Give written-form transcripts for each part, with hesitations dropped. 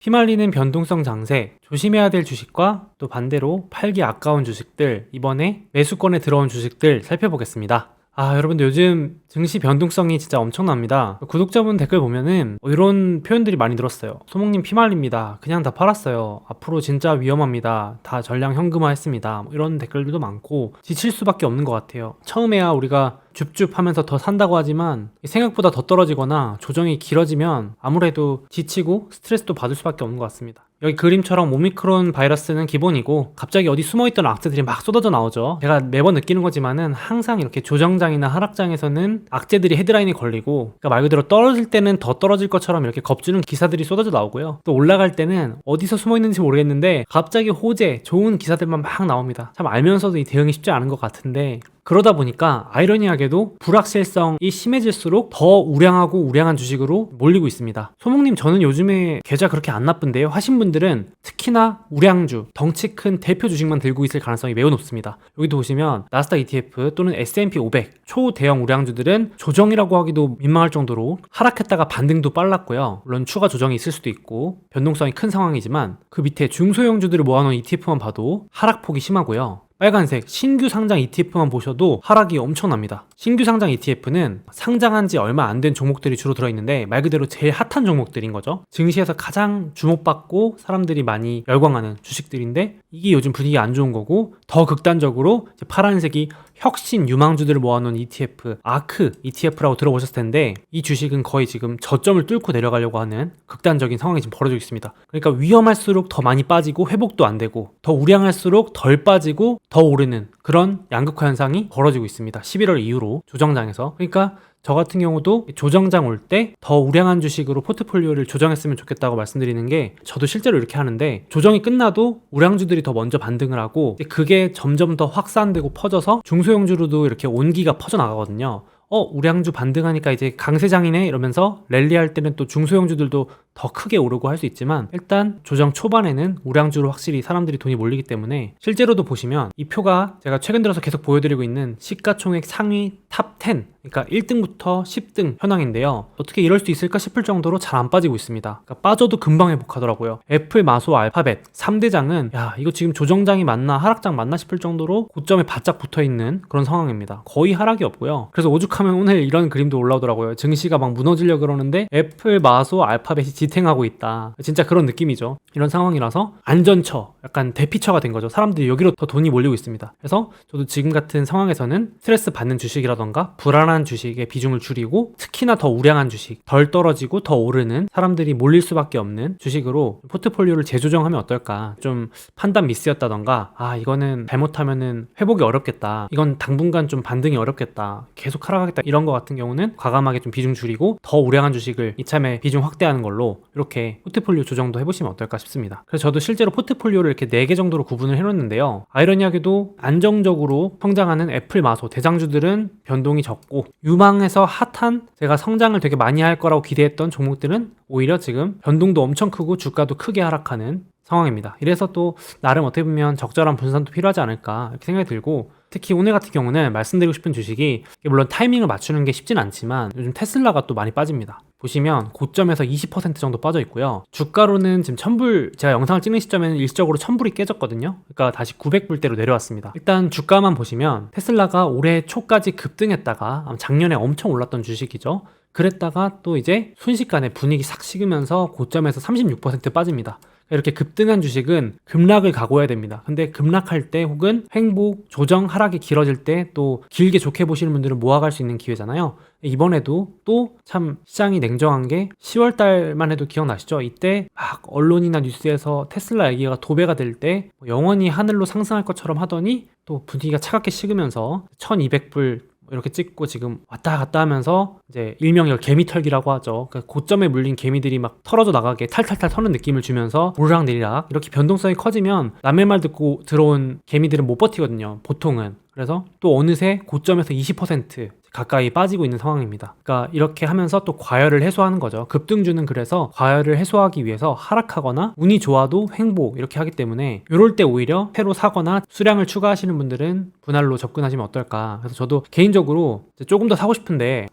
피말리는 변동성 장세, 조심해야 될 주식과 또 반대로 팔기 아까운 주식들, 이번에 매수권에 들어온 주식들 살펴보겠습니다. 여러분들 요즘 증시 변동성이 진짜 엄청납니다. 구독자분 댓글 보면은 이런 표현들이 많이 들었어요. 소목님 피말립니다. 그냥 다 팔았어요. 앞으로 진짜 위험합니다. 다 전량 현금화했습니다. 이런 댓글들도 많고 지칠 수밖에 없는 것 같아요. 처음에야 우리가 줍줍 하면서 더 산다고 하지만 생각보다 더 떨어지거나 조정이 길어지면 아무래도 지치고 스트레스도 받을 수밖에 없는 것 같습니다. 여기 그림처럼 오미크론 바이러스는 기본이고 갑자기 어디 숨어있던 악재들이 막 쏟아져 나오죠. 제가 매번 느끼는 거지만은 항상 이렇게 조정장이나 하락장에서는 악재들이 헤드라인에 걸리고, 그러니까 말 그대로 떨어질 때는 더 떨어질 것처럼 이렇게 겁주는 기사들이 쏟아져 나오고요. 또 올라갈 때는 어디서 숨어있는지 모르겠는데 갑자기 호재, 좋은 기사들만 막 나옵니다. 참 알면서도 이 대응이 쉽지 않은 것 같은데, 그러다 보니까 아이러니하게도 불확실성이 심해질수록 더 우량하고 우량한 주식으로 몰리고 있습니다. 소목님, 저는 요즘에 계좌 그렇게 안 나쁜데요 하신 분들은 특히나 우량주, 덩치 큰 대표 주식만 들고 있을 가능성이 매우 높습니다. 여기도 보시면 나스닥 ETF 또는 S&P 500 초대형 우량주들은 조정이라고 하기도 민망할 정도로 하락했다가 반등도 빨랐고요. 물론 추가 조정이 있을 수도 있고 변동성이 큰 상황이지만 그 밑에 중소형주들을 모아놓은 ETF만 봐도 하락폭이 심하고요. 빨간색 신규 상장 ETF만 보셔도 하락이 엄청납니다. 신규 상장 ETF는 상장한 지 얼마 안 된 종목들이 주로 들어있는데 말 그대로 제일 핫한 종목들인 거죠. 증시에서 가장 주목받고 사람들이 많이 열광하는 주식들인데 이게 요즘 분위기가 안 좋은 거고, 더 극단적으로 이제 파란색이 혁신 유망주들을 모아놓은 ETF, 아크 ETF라고 들어보셨을 텐데 이 주식은 거의 지금 저점을 뚫고 내려가려고 하는 극단적인 상황이 지금 벌어지고 있습니다. 그러니까 위험할수록 더 많이 빠지고 회복도 안 되고, 더 우량할수록 덜 빠지고 더 오르는 그런 양극화 현상이 벌어지고 있습니다. 11월 이후로 조정장에서. 그러니까 저 같은 경우도 조정장 올 때 더 우량한 주식으로 포트폴리오를 조정했으면 좋겠다고 말씀드리는 게, 저도 실제로 이렇게 하는데 조정이 끝나도 우량주들이 더 먼저 반등을 하고 그게 점점 더 확산되고 퍼져서 중소형주로도 이렇게 온기가 퍼져나가거든요. 우량주 반등하니까 이제 강세장이네 이러면서 랠리할 때는 또 중소형주들도 더 크게 오르고 할 수 있지만, 일단 조정 초반에는 우량주로 확실히 사람들이 돈이 몰리기 때문에 실제로도 보시면 이 표가 제가 최근 들어서 계속 보여드리고 있는 시가총액 상위 탑 10, 그러니까 1등부터 10등 현황인데요. 어떻게 이럴 수 있을까 싶을 정도로 잘 안 빠지고 있습니다. 그러니까 빠져도 금방 회복하더라고요. 애플, 마소, 알파벳 3대장은 이거 지금 조정장이 맞나 하락장 맞나 싶을 정도로 고점에 바짝 붙어있는 그런 상황입니다. 거의 하락이 없고요. 그래서 오죽하면 오늘 이런 그림도 올라오더라고요. 증시가 막 무너지려고 그러는데 애플, 마소, 알파벳이 지탱하고 있다. 진짜 그런 느낌이죠. 이런 상황이라서 안전처, 약간 대피처가 된 거죠. 사람들이 여기로 더 돈이 몰리고 있습니다. 그래서 저도 지금 같은 상황에서는 스트레스 받는 주식이라던가 불안한 주식의 비중을 줄이고, 특히나 더 우량한 주식, 덜 떨어지고 더 오르는 사람들이 몰릴 수밖에 없는 주식으로 포트폴리오를 재조정하면 어떨까. 좀 판단 미스였다던가 이거는 잘못하면은 회복이 어렵겠다, 이건 당분간 좀 반등이 어렵겠다, 계속 하락하겠다, 이런 거 같은 경우는 과감하게 좀 비중 줄이고 더 우량한 주식을 이참에 비중 확대하는 걸로 이렇게 포트폴리오 조정도 해보시면 어떨까 싶습니다. 그래서 저도 실제로 포트폴리오를 이렇게 4개 정도로 구분을 해놓는데요. 아이러니하게도 안정적으로 성장하는 애플, 마소 대장주들은 변동이 적고, 유망해서 핫한 제가 성장을 되게 많이 할 거라고 기대했던 종목들은 오히려 지금 변동도 엄청 크고 주가도 크게 하락하는 상황입니다. 이래서 또 나름 어떻게 보면 적절한 분산도 필요하지 않을까 이렇게 생각이 들고, 특히 오늘 같은 경우는 말씀드리고 싶은 주식이, 물론 타이밍을 맞추는 게 쉽진 않지만 요즘 테슬라가 또 많이 빠집니다. 보시면 고점에서 20% 정도 빠져 있고요. 주가로는 지금 1000불, 제가 영상을 찍는 시점에는 일시적으로 1000불이 깨졌거든요. 그러니까 다시 900불대로 내려왔습니다. 일단 주가만 보시면 테슬라가 올해 초까지 급등했다가 작년에 엄청 올랐던 주식이죠. 그랬다가 또 이제 순식간에 분위기 싹 식으면서 고점에서 36% 빠집니다. 이렇게 급등한 주식은 급락을 각오해야 됩니다. 근데 급락할 때 혹은 횡보, 조정, 하락이 길어질 때 또 길게 좋게 보시는 분들은 모아갈 수 있는 기회잖아요. 이번에도 또 참 시장이 냉정한 게 10월 달만 해도 기억나시죠? 이때 막 언론이나 뉴스에서 테슬라 얘기가 도배가 될 때 영원히 하늘로 상승할 것처럼 하더니 또 분위기가 차갑게 식으면서 1200불 이렇게 찍고 지금 왔다 갔다 하면서 이제 일명 이걸 개미털기라고 하죠. 그러니까 고점에 물린 개미들이 막 털어져 나가게 탈탈탈 터는 느낌을 주면서 오르락내리락 이렇게 변동성이 커지면 남의 말 듣고 들어온 개미들은 못 버티거든요. 보통은. 그래서 또 어느새 고점에서 20% 가까이 빠지고 있는 상황입니다. 그러니까 이렇게 하면서 또 과열을 해소하는 거죠. 급등주는 그래서 과열을 해소하기 위해서 하락하거나 운이 좋아도 횡보 이렇게 하기 때문에 이럴 때 오히려 새로 사거나 수량을 추가하시는 분들은 분할로 접근하시면 어떨까. 그래서 저도 개인적으로 이제 조금 더 사고 싶은데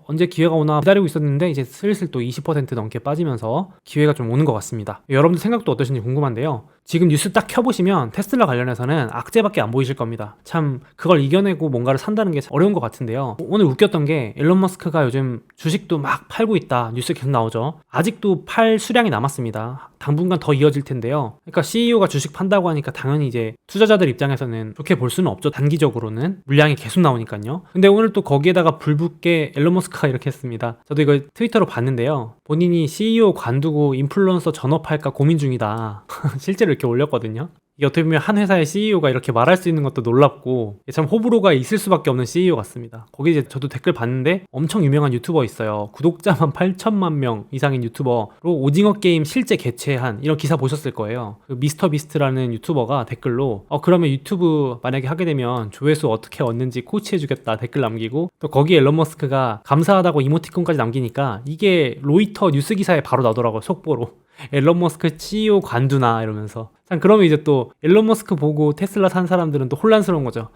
언제 기회가 오나 기다리고 있었는데 이제 슬슬 또 20% 넘게 빠지면서 기회가 좀 오는 것 같습니다. 여러분들 생각도 어떠신지 궁금한데요. 지금 뉴스 딱 켜보시면 테슬라 관련해서는 악재밖에 안 보이실 겁니다. 참 그걸 이겨내고 뭔가를 산다는 게 어려운 것 같은데요. 오늘 웃겼던 게 일론 머스크가 요즘 주식도 막 팔고 있다 뉴스 계속 나오죠. 아직도 팔 수량이 남았습니다. 당분간 더 이어질 텐데요. 그러니까 CEO가 주식 판다고 하니까 당연히 이제 투자자들 입장에서는 좋게 볼 수는 없죠. 단기적으로는 물량이 계속 나오니까요. 근데 오늘 또 거기에다가 불붙게 일론 머스크가 이렇게 했습니다. 저도 이거 트위터로 봤는데요. 본인이 CEO 관두고 인플루언서 전업할까 고민 중이다. 실제로 이렇게 올렸거든요. 이게 어떻게 보면 한 회사의 CEO가 이렇게 말할 수 있는 것도 놀랍고 참 호불호가 있을 수밖에 없는 CEO 같습니다. 거기 이제 저도 댓글 봤는데 엄청 유명한 유튜버 있어요. 구독자만 8천만 명 이상인 유튜버로 오징어 게임 실제 개최한 이런 기사 보셨을 거예요. 그 미스터 비스트라는 유튜버가 댓글로 그러면 유튜브 만약에 하게 되면 조회수 어떻게 얻는지 코치해주겠다 댓글 남기고 또 거기에 일론 머스크가 감사하다고 이모티콘까지 남기니까 이게 로이터 뉴스 기사에 바로 나오더라고요. 속보로. 일론 머스크 CEO 관두나 이러면서 참 그러면 이제 또 일론 머스크 보고 테슬라 산 사람들은 또 혼란스러운 거죠.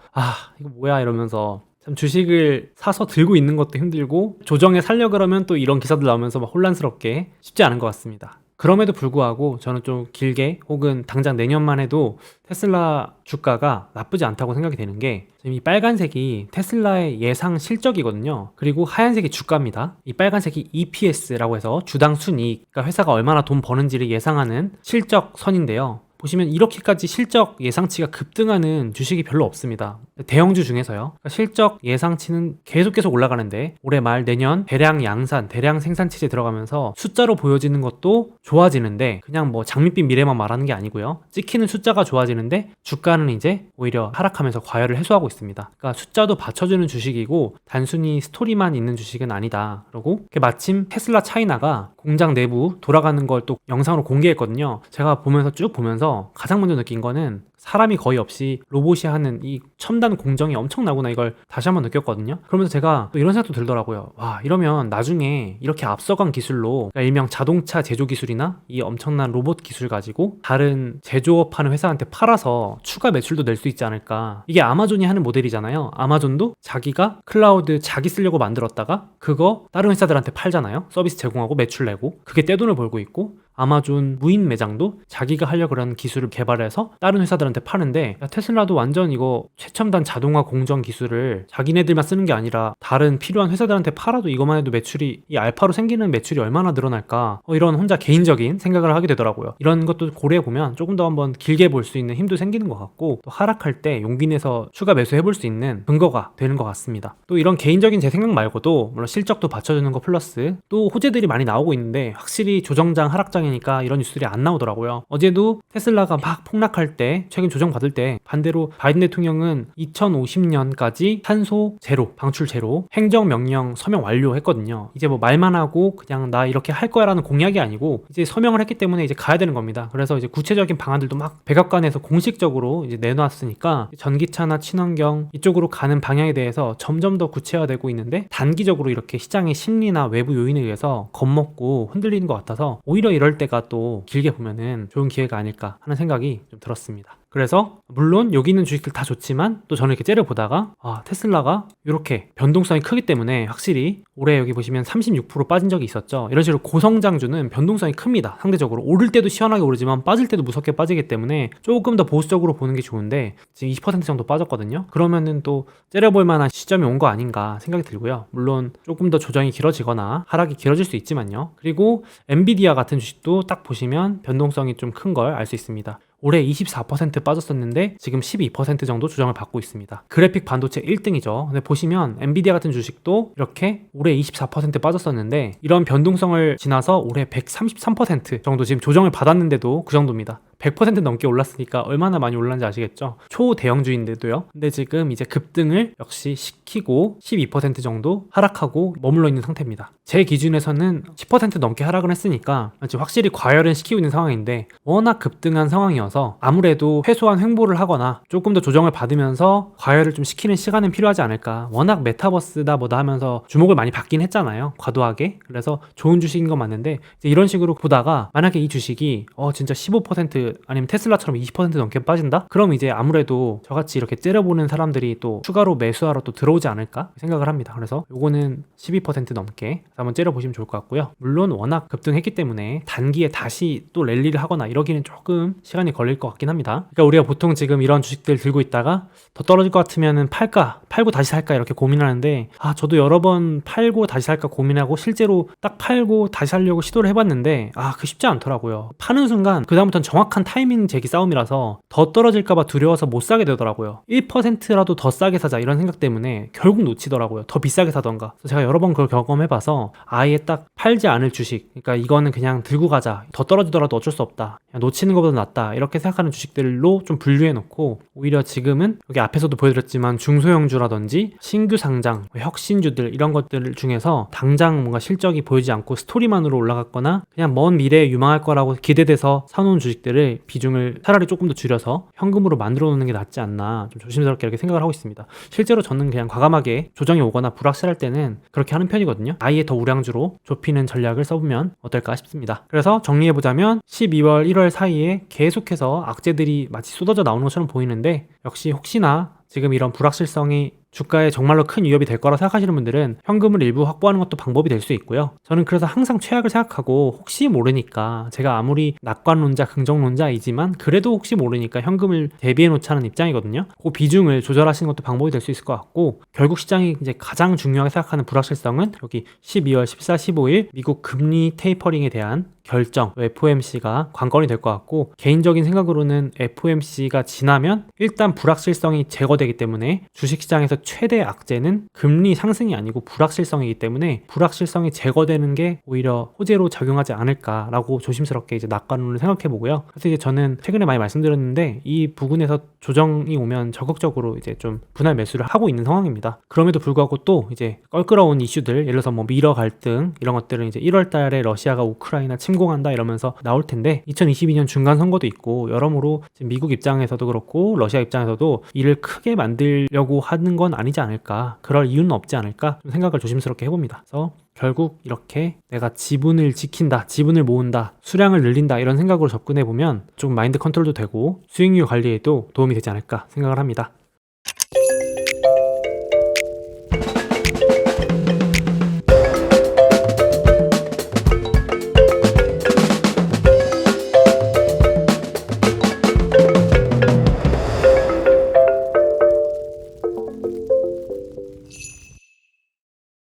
이거 뭐야 이러면서 참 주식을 사서 들고 있는 것도 힘들고 조정에 살려 그러면 또 이런 기사들 나오면서 막 혼란스럽게 쉽지 않은 것 같습니다. 그럼에도 불구하고 저는 좀 길게 혹은 당장 내년만 해도 테슬라 주가가 나쁘지 않다고 생각이 되는 게 지금 이 빨간색이 테슬라의 예상 실적이거든요. 그리고 하얀색이 주가입니다. 이 빨간색이 EPS라고 해서 주당 순이익, 그러니까 회사가 얼마나 돈 버는지를 예상하는 실적 선인데요. 보시면 이렇게까지 실적 예상치가 급등하는 주식이 별로 없습니다. 대형주 중에서요. 그러니까 실적 예상치는 계속 올라가는데 올해 말 내년 대량 양산, 대량 생산 체제 들어가면서 숫자로 보여지는 것도 좋아지는데 그냥 뭐 장밋빛 미래만 말하는 게 아니고요. 찍히는 숫자가 좋아지는데 주가는 이제 오히려 하락하면서 과열을 해소하고 있습니다. 그러니까 숫자도 받쳐주는 주식이고 단순히 스토리만 있는 주식은 아니다. 그리고 마침 테슬라 차이나가 공장 내부 돌아가는 걸 또 영상으로 공개했거든요. 제가 쭉 보면서 가장 먼저 느낀 거는 사람이 거의 없이 로봇이 하는 이 첨단 공정이 엄청나구나 이걸 다시 한번 느꼈거든요. 그러면서 제가 또 이런 생각도 들더라고요. 와, 이러면 나중에 이렇게 앞서간 기술로 그러니까 일명 자동차 제조 기술이나 이 엄청난 로봇 기술 가지고 다른 제조업하는 회사한테 팔아서 추가 매출도 낼 수 있지 않을까. 이게 아마존이 하는 모델이잖아요. 아마존도 자기가 클라우드 자기 쓰려고 만들었다가 그거 다른 회사들한테 팔잖아요. 서비스 제공하고 매출 내고 그게 떼돈을 벌고 있고 아마존 무인 매장도 자기가 하려고 하는 기술을 개발해서 다른 회사들한테 파는데 테슬라도 완전 이거 최첨단 자동화 공정 기술을 자기네들만 쓰는 게 아니라 다른 필요한 회사들한테 팔아도 이것만 해도 매출이 이 알파로 생기는 매출이 얼마나 늘어날까 이런 혼자 개인적인 생각을 하게 되더라고요. 이런 것도 고려해보면 조금 더 한번 길게 볼 수 있는 힘도 생기는 것 같고 또 하락할 때 용기 내서 추가 매수해볼 수 있는 근거가 되는 것 같습니다. 또 이런 개인적인 제 생각 말고도 물론 실적도 받쳐주는 거 플러스 또 호재들이 많이 나오고 있는데 확실히 조정장 하락장 이니까 이런 뉴스들이 안 나오더라고요. 어제도 테슬라가 막 폭락할 때 최근 조정 받을 때 반대로 바이든 대통령은 2050년까지 탄소 제로, 방출 제로 행정명령 서명 완료했거든요. 이제 뭐 말만 하고 그냥 나 이렇게 할 거야라는 공약이 아니고 이제 서명을 했기 때문에 이제 가야 되는 겁니다. 그래서 이제 구체적인 방안들도 막 백악관에서 공식적으로 이제 내놨으니까 전기차나 친환경 이쪽으로 가는 방향에 대해서 점점 더 구체화되고 있는데 단기적으로 이렇게 시장의 심리나 외부 요인에 의해서 겁먹고 흔들리는 것 같아서 오히려 이럴 때가 또 길게 보면은 좋은 기회가 아닐까 하는 생각이 좀 들었습니다. 그래서 물론 여기 있는 주식들 다 좋지만 또 저는 이렇게 째려보다가 테슬라가 이렇게 변동성이 크기 때문에 확실히 올해 여기 보시면 36% 빠진 적이 있었죠. 이런 식으로 고성장주는 변동성이 큽니다. 상대적으로 오를 때도 시원하게 오르지만 빠질 때도 무섭게 빠지기 때문에 조금 더 보수적으로 보는 게 좋은데 지금 20% 정도 빠졌거든요. 그러면은 또 째려볼 만한 시점이 온 거 아닌가 생각이 들고요. 물론 조금 더 조정이 길어지거나 하락이 길어질 수 있지만요. 그리고 엔비디아 같은 주식도 딱 보시면 변동성이 좀 큰 걸 알 수 있습니다. 올해 24% 빠졌었는데 지금 12% 정도 조정을 받고 있습니다. 그래픽 반도체 1등이죠. 근데 보시면 엔비디아 같은 주식도 이렇게 올해 24% 빠졌었는데 이런 변동성을 지나서 올해 133% 정도 지금 조정을 받았는데도 그 정도입니다. 100% 넘게 올랐으니까 얼마나 많이 올랐는지 아시겠죠? 초대형주인데도요. 근데 지금 이제 급등을 역시 시키고 12% 정도 하락하고 머물러 있는 상태입니다. 제 기준에서는 10% 넘게 하락을 했으니까 확실히 과열은 시키고 있는 상황인데 워낙 급등한 상황이어서 아무래도 최소한 횡보를 하거나 조금 더 조정을 받으면서 과열을 좀 시키는 시간은 필요하지 않을까. 워낙 메타버스다 뭐다 하면서 주목을 많이 받긴 했잖아요. 과도하게. 그래서 좋은 주식인 건 맞는데 이제 이런 식으로 보다가 만약에 이 주식이 진짜 15% 아니면 테슬라처럼 20% 넘게 빠진다? 그럼 이제 아무래도 저같이 이렇게 째려보는 사람들이 또 추가로 매수하러 또 들어오지 않을까 생각을 합니다. 그래서 요거는 12% 넘게 한번 째려보시면 좋을 것 같고요. 물론 워낙 급등했기 때문에 단기에 다시 또 랠리를 하거나 이러기는 조금 시간이 걸릴 것 같긴 합니다. 그러니까 우리가 보통 지금 이런 주식들 들고 있다가 더 떨어질 것 같으면은 팔고 다시 살까 이렇게 고민하는데 저도 여러 번 팔고 다시 살까 고민하고 실제로 딱 팔고 다시 살려고 시도를 해봤는데 그 쉽지 않더라고요. 파는 순간 그다음부터는 정확한 타이밍 재기 싸움이라서 더 떨어질까봐 두려워서 못 사게 되더라고요. 1%라도 더 싸게 사자 이런 생각 때문에 결국 놓치더라고요. 더 비싸게 사던가. 그래서 제가 여러 번 그걸 경험해봐서 아예 딱 팔지 않을 주식, 그러니까 이거는 그냥 들고 가자, 더 떨어지더라도 어쩔 수 없다, 그냥 놓치는 것보다 낫다 이렇게 생각하는 주식들로 좀 분류해 놓고 오히려 지금은 여기 앞에서도 보여드렸지만 중소형주라든지 신규 상장, 혁신주들 이런 것들 중에서 당장 뭔가 실적이 보이지 않고 스토리만으로 올라갔거나 그냥 먼 미래에 유망할 거라고 기대돼서 사놓은 주식들을 비중을 차라리 조금 더 줄여서 현금으로 만들어 놓는 게 낫지 않나 좀 조심스럽게 이렇게 생각을 하고 있습니다. 실제로 저는 그냥 과감하게 조정이 오거나 불확실할 때는 그렇게 하는 편이거든요. 아예 더 우량주로 좁히는 전략을 써보면 어떨까 싶습니다. 그래서 정리해보자면 12월 1월 사이에 계속해서 악재들이 마치 쏟아져 나오는 것처럼 보이는데 역시 혹시나 지금 이런 불확실성이 주가에 정말로 큰 위협이 될 거라 생각하시는 분들은 현금을 일부 확보하는 것도 방법이 될 수 있고요. 저는 그래서 항상 최악을 생각하고 혹시 모르니까 제가 아무리 낙관론자, 긍정론자이지만 그래도 혹시 모르니까 현금을 대비해 놓자는 입장이거든요. 그 비중을 조절하시는 것도 방법이 될 수 있을 것 같고 결국 시장이 이제 가장 중요하게 생각하는 불확실성은 여기 12월 14, 15일 미국 금리 테이퍼링에 대한 결정, FOMC가 관건이 될 것 같고 개인적인 생각으로는 FOMC가 지나면 일단 불확실성이 제거되기 때문에 주식시장에서 최대 악재는 금리 상승이 아니고 불확실성이기 때문에 불확실성이 제거되는 게 오히려 호재로 작용하지 않을까라고 조심스럽게 이제 낙관론을 생각해 보고요. 그래서 이제 저는 최근에 많이 말씀드렸는데 이 부분에서 조정이 오면 적극적으로 이제 좀 분할 매수를 하고 있는 상황입니다. 그럼에도 불구하고 또 이제 껄끄러운 이슈들, 예를 들어서 뭐 미러 갈등 이런 것들은 이제 1월 달에 러시아가 우크라이나 침공한다 이러면서 나올 텐데 2022년 중간 선거도 있고 여러모로 지금 미국 입장에서도 그렇고 러시아 입장에서도 이를 크게 만들려고 하는 건 아니지 않을까, 그럴 이유는 없지 않을까 좀 생각을 조심스럽게 해봅니다. 그래서 결국 이렇게 내가 지분을 지킨다, 지분을 모은다, 수량을 늘린다 이런 생각으로 접근해보면 좀 마인드 컨트롤도 되고 수익률 관리에도 도움이 되지 않을까 생각을 합니다.